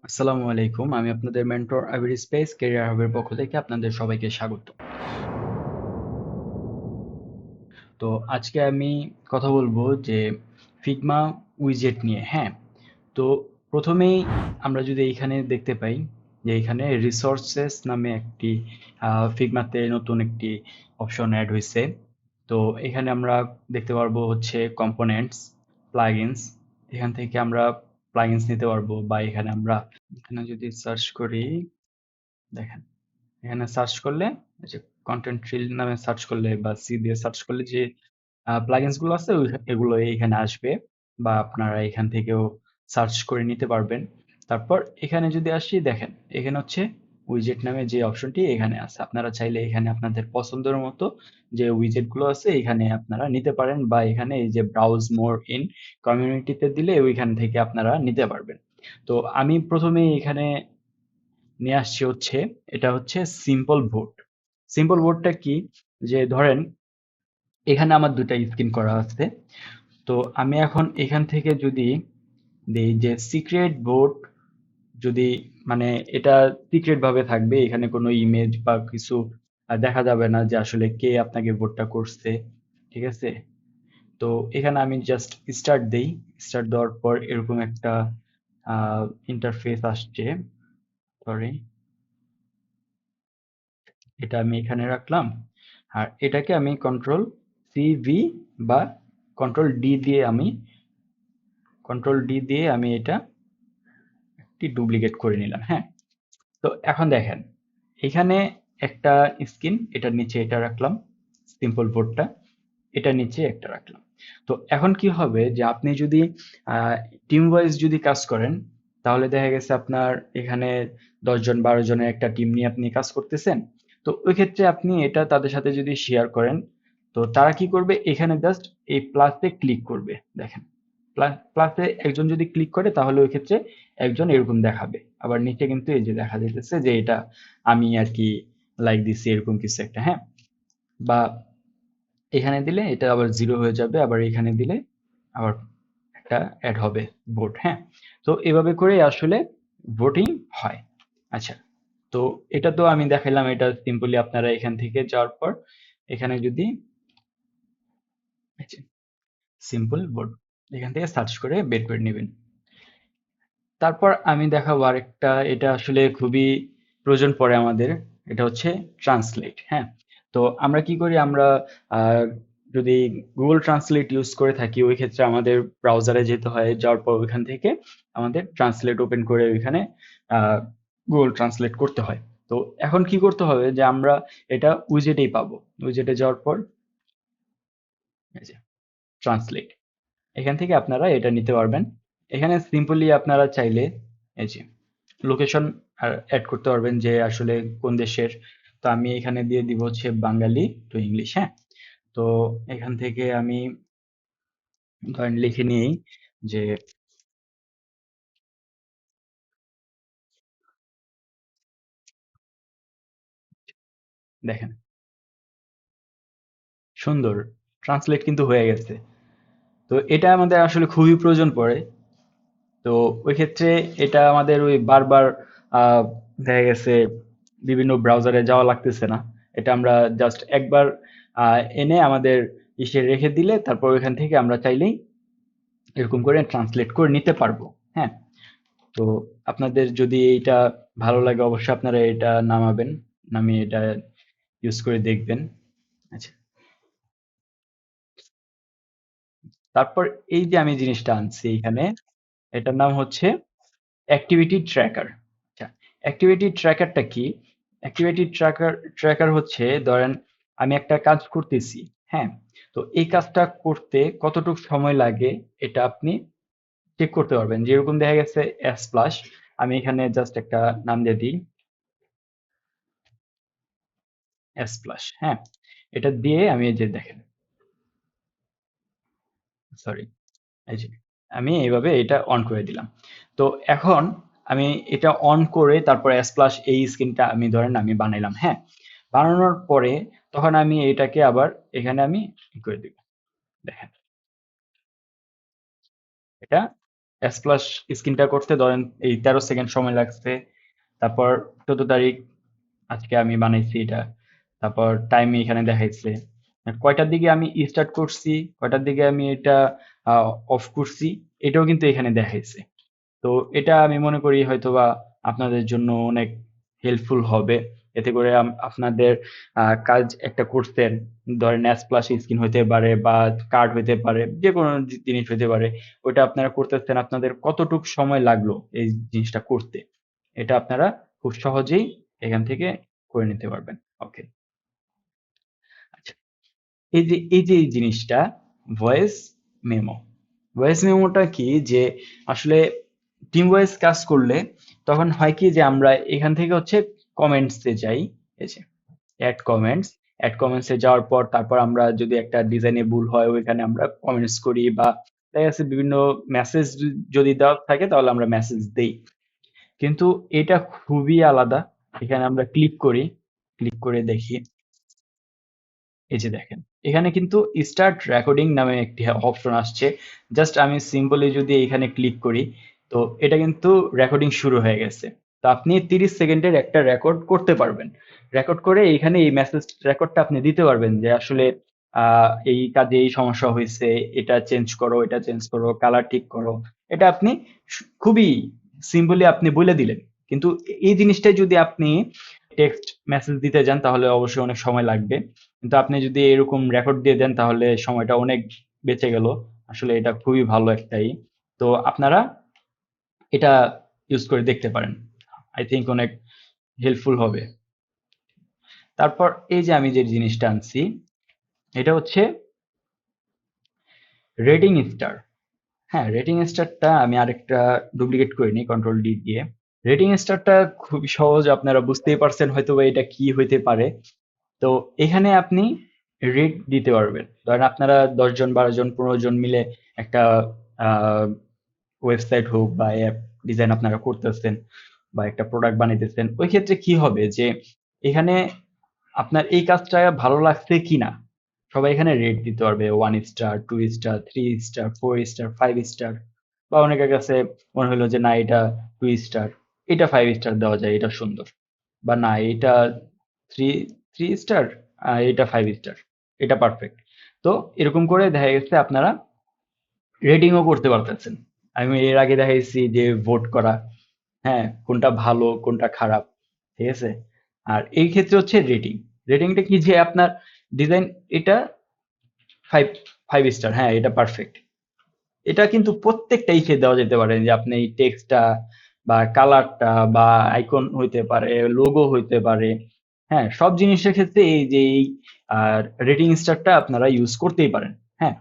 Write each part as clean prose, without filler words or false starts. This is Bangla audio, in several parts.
আসসালামু আলাইকুম। আমি আপনাদের মেন্টর আবির স্পেস ক্যারিয়ার হাবের পক্ষ থেকে আপনাদের সবাইকে স্বাগত। তো আজকে আমি কথা বলবো যে ফিগমা উইজেট নিয়ে। হ্যাঁ, তো প্রথমেই আমরা যদি এইখানে দেখতে পাই যে এখানে রিসোর্সেস নামে একটি ফিগমাতে নতুন একটি অপশন অ্যাড হয়েছে। তো এখানে আমরা দেখতে পারবো হচ্ছে কম্পোনেন্টস, প্লাগইনস। এখান থেকে আমরা প্লাগইনস নিতে পারবো, বা এখানে যদি সার্চ করি, দেখেন এখানে সার্চ করলে, এই যে কন্টেন্ট ট্রিল নামে সার্চ করলে বা সি দিয়ে সার্চ করলে যে প্লাগইনস গুলো আছে এগুলো এখানে আসবে, বা আপনারা এখান থেকেও সার্চ করে নিতে পারবেন। তারপর এখানে যদি আসি, দেখেন এখানে হচ্ছে উইজেট নামে যে অপশনটি এখানে আছে। আপনারা চাইলে এখানে আপনাদের পছন্দের মতো যে উইজেট গুলো আছে এখানে আপনারা নিতে পারেন, বা এখানে এই যে ব্রাউজ মোর ইন কমিউনিটিতে দিলে ওইখান থেকে আপনারা নিতে পারবেন। তো আমি প্রথমে এখানে নিয়ে আসছি হচ্ছে, এটা হচ্ছে সিম্পল ভোট। সিম্পল ভোটটা কি, যে ধরেন এখানে আমার দুটা স্ক্রিন করা আছে। তো আমি এখন এখান থেকে যদি দেই যে সিক্রেট ভোট, যদি মানে এটা সিক্রেট ভাবে থাকবে, এখানে কোনো ইমেজ বা কিছু দেখা যাবে না যে আসলে কে আপনাকে ভোটটা করছে। ঠিক আছে, তো এখানে আমি জাস্ট স্টার্ট দেই। স্টার্ট দেওয়ার পর এরকম একটা ইন্টারফেস আসছে। সরি, এটা আমি এখানে রাখলাম। আর এটাকে আমি কন্ট্রোল CV বা কন্ট্রোল ডি দিয়ে আমি এটা একটি ডুপ্লিকেট করে নিলাম। হ্যাঁ, তো এখন দেখেন এখানে একটা স্ক্রিন, এটার নিচে এটা রাখলাম, সিম্পল বোর্ডটা এটার নিচে একটা রাখলাম। তো এখন কি হবে যে আপনি যদি টিম ওয়াইজ যদি কাজ করেন, তাহলে দেখা গেছে আপনার এখানে 10 জন 12 জনের একটা টিম নিয়ে আপনি কাজ করতেছেন। তো ওই ক্ষেত্রে আপনি এটা তাদের সাথে যদি শেয়ার করেন, তো তারা কি করবে, এখানে জাস্ট এই প্লাসে ক্লিক করবে। দেখেন প্লাসে একজন যদি ক্লিক করে তাহলে ওই ক্ষেত্রে একজন এরকম দেখাবে, আবার নিচে কিন্তু এই যে দেখা যাইতেছে যে এটা আমি আর কি লাইক দিচ্ছি, এরকম কিছু একটা। হ্যাঁ, বা এখানে দিলে এটা আবার 0 হয়ে যাবে, আবার এখানে দিলে আবার একটা অ্যাড হবে ভোট। হ্যাঁ, তো এভাবে করে আসলে ভোটিং হয়। আচ্ছা, তো এটা তো আমি দেখাইলাম, এটা সিম্পলি আপনারা এখান থেকে যাওয়ার পর এখানে যদি সিম্পল ভোট এখান থেকে সার্চ করে বের করে নেবেন। তারপর আমি দেখাবো আরেকটা, এটা আসলে খুবই প্রয়োজন পড়ে আমাদের। এটা হচ্ছে ট্রান্সলেট। হ্যাঁ, তো আমরা কি করি, আমরা আহ, যদি গুগল ট্রান্সলেট ইউজ করে থাকি, ওই ক্ষেত্রে আমাদের ব্রাউজারে যেতে হয়, যাওয়ার পর ওইখান থেকে আমাদের ট্রান্সলেট ওপেন করে ওইখানে গুগল ট্রান্সলেট করতে হয়। তো এখন কি করতে হবে, যে আমরা এটা উইজেটেই পাবো। উইজেটে যাওয়ার পর এই যে ট্রান্সলেট, এখান থেকে আপনারা এটা নিতে পারবেন। এখানে সিম্পলি আপনারা চাইলে এই যে লোকেশন অ্যাড করতে পারবেন, যে আসলে কোন দেশের। তো আমি এখানে দিয়ে দিব হচ্ছে বাঙালি টু ইংলিশ। হ্যাঁ, তো এখান থেকে আমি ধরেন লিখে নিই যে দেখেন সুন্দর ট্রান্সলেট কিন্তু হয়ে গেছে। তো এটা আমাদের আসলে খুবই প্রয়োজন পড়ে। তো ওই ক্ষেত্রে এটা আমাদের ওই বারবার আহ, দেখা গেছে বিভিন্ন ব্রাউজারে যাওয়া লাগতেছে না। এটা আমরা জাস্ট একবার এনে আমাদের ইসে রেখে দিলে, তারপর ওইখান থেকে আমরা চাইলেই এরকম করে ট্রান্সলেট করে নিতে পারবো। হ্যাঁ, তো আপনাদের যদি এইটা ভালো লাগে, অবশ্যই আপনারা এটা নামাবেন, নামিয়ে এটা ইউজ করে দেখবেন। আচ্ছা, তারপর এই যে আমি জিনিসটা আনছি এখানে, এটার নাম হচ্ছে অ্যাক্টিভিটি ট্র্যাকার। আচ্ছা, অ্যাক্টিভিটি ট্র্যাকারটা কি? অ্যাক্টিভিটি ট্র্যাকার হচ্ছে, ধরেন আমি একটা কাজ করতেছি। হ্যাঁ, তো এই কাজটা করতে কতটুকু সময় লাগে এটা আপনি চেক করতে পারবেন। যেরকম দেখা গেছে এস প্লাস, আমি এখানে জাস্ট একটা নাম দিয়ে দিই এস প্লাস। হ্যাঁ, এটা দিয়ে আমি এই যে দেখেন, সরি, এই যে আমি এইভাবে এটা অন করে দিলাম। তো এখন আমি এটা অন করে তারপর এস প্লাস এই স্ক্রিনটা আমি ধরেন আমি বানাইলাম। হ্যাঁ, বানানোর পরে তখন আমি এটাকে আবার এখানে আমি ই করে দিব। দেখেন এটা এস প্লাস স্ক্রিনটা করতে ধরেন এই 13 সেকেন্ড সময় লাগছে। তারপর 14 তারিখ আজকে আমি বানাইছি এটা। তারপর টাইম এখানে দেখাইছে। আর কয়টার দিকে আমি স্টার্ট করছি, কয়টার দিকে আমি এটা অফ করছি, এটাও কিন্তু এখানে দেখাইছে। তো এটা আমি মনে করি হয়তোবা আপনাদের জন্য অনেক হেল্পফুল হবে। এতে করে আপনাদের কাজ একটা করতেন, ধরেন এস প্লাস স্ক্রিন হইতে পারে বা কার্ড হইতে পারে, যে কোনো জিনিস হইতে পারে, ওইটা আপনারা করতেছেন, আপনাদের কতটুক সময় লাগলো এই জিনিসটা করতে, এটা আপনারা খুব সহজেই এখান থেকে করে নিতে পারবেন। ওকে, আচ্ছা, এই যে এই জিনিসটা ভয়েস মেমো, ভয়েস মেমোটা কি যে আসলে টিম ওয়াইজ কাজ করলে তখন হয় কি যে আমরা এখান থেকে হচ্ছে কমেন্টসে যাই, এই যে অ্যাড কমেন্টসে যাওয়ার পর তারপর আমরা যদি একটা ডিজাইনে ভুল হয় ওইখানে আমরা কমেন্টস করি, বা দেখা যাচ্ছে বিভিন্ন মেসেজ যদি দেওয়া থাকে তাহলে আমরা মেসেজ দেই। কিন্তু এটা খুবই আলাদা। এখানে আমরা ক্লিক করি, ক্লিক করে দেখি, এই যে দেখেন এখানে কিন্তু স্টার্ট রেকর্ডিং নামে একটি অপশন আসছে। জাস্ট আমি সিম্পলি যদি এখানে ক্লিক করি, তো এটা কিন্তু রেকর্ডিং শুরু হয়ে গেছে। তো আপনি 30 সেকেন্ডের একটা রেকর্ড করতে পারবেন। রেকর্ড করে এখানে এই মেসেজ রেকর্ডটা আপনি দিতে পারবেন যে আসলে এই কাজে এই সমস্যা হয়েছে, এটা চেঞ্জ করো, এটা চেঞ্জ করো, কালার ঠিক করো। এটা আপনি খুবই সিম্পলি আপনি বলে দিলেন। কিন্তু এই জিনিসটাই যদি আপনি টেক্সট মেসেজ দিতে যান তাহলে অবশ্যই অনেক সময় লাগবে। কিন্তু আপনি যদি এরকম রেকর্ড দিয়ে দেন তাহলে সময়টা অনেক বেঁচে গেল। আসলে এটা খুবই ভালো একটাই। তো আপনারা এটা ইউজ করে দেখতে পারেন, আই থিংক অনেক হেল্পফুল হবে। তারপর এই যে আমি যে জিনিসটা আনছি, এটা হচ্ছে রেটিং স্টার। হ্যাঁ, রেটিং স্টারটা আমি আরেকটা ডুপ্লিকেট করে নিই কন্ট্রোল ডি দিয়ে। রেটিং স্টারটা খুবই সহজ, আপনারা বুঝতেই পারছেন হয়তো বা এটা কি হইতে পারে। তো এখানে আপনি রেট দিতে পারবেন। ধরেন আপনারা 10 জন, 12 জন, 15 জন মিলে একটা ওয়েবসাইট হোক বা অ্যাপ ডিজাইন আপনারা করতেছেন বা একটা প্রোডাক্ট বানাইতেছেন, ওই ক্ষেত্রে কি হবে যে এখানে আপনার এই কাজটা ভালো লাগছে কিনা সবাই এখানে রেট দিতে পারবে। 1 star, 2 star, 3 star, 4 star, 5 star, বা অনেকের কাছে মনে হলো যে না এটা 2 স্টার, এটা 5 স্টার দেওয়া যায়, এটা সুন্দর, বা না এটা থ্রি থ্রি স্টার, এটা 5 স্টার, এটা পারফেক্ট। তো এরকম করে দেখা গেছে আপনারা রেটিংও করতে পারতেছেন। আমি এর আগে দেখাইছি যে ভোট করা, হ্যাঁ, কোনটা ভালো কোনটা খারাপ, ঠিক আছে। আর এই ক্ষেত্রে হচ্ছে রেটিং। রেটিংটা কি যে আপনার ডিজাইন এটা ফাইভ ফাইভ স্টার, হ্যাঁ এটা পারফেক্ট। এটা কিন্তু প্রত্যেকটা ইসে দেওয়া যেতে পারে, যে আপনি এই টেক্সটটা বা কালারটা বা আইকন হইতে পারে, লোগো হইতে পারে, হ্যাঁ সব জিনিসের ক্ষেত্রে এই যে এই রেটিং স্টারটা আপনারা ইউজ করতেই পারেন। হ্যাঁ,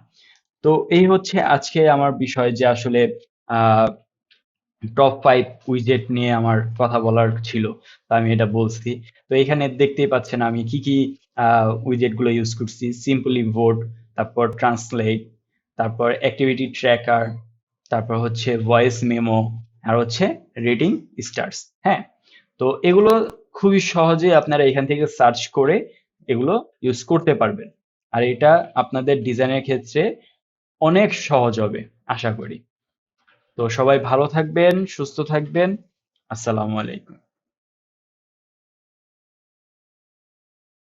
তো এই হচ্ছে আজকে আমার বিষয় যে আসলে আহ টপ 5 উইজেট নিয়ে আমার কথা বলার ছিল, তো আমি এটা বলছি। তো এখানে দেখতেই পাচ্ছেন আমি কি কি উইজেট গুলো ইউজ করছি। সিম্পলি ভোট, তারপর ট্রান্সলেট, তারপর অ্যাক্টিভিটি ট্র্যাকার, তারপর হচ্ছে ভয়েস মেমো, আর হচ্ছে রেটিং স্টার্স। হ্যাঁ, তো এগুলো খুবই সহজে আপনারা এখান থেকে সার্চ করে এগুলো ইউজ করতে পারবেন। আর এটা আপনাদের ডিজাইনের ক্ষেত্রে অনেক সহজ হবে আশা করি। তো সবাই ভালো থাকবেন, সুস্থ থাকবেন। আসসালামু আলাইকুম।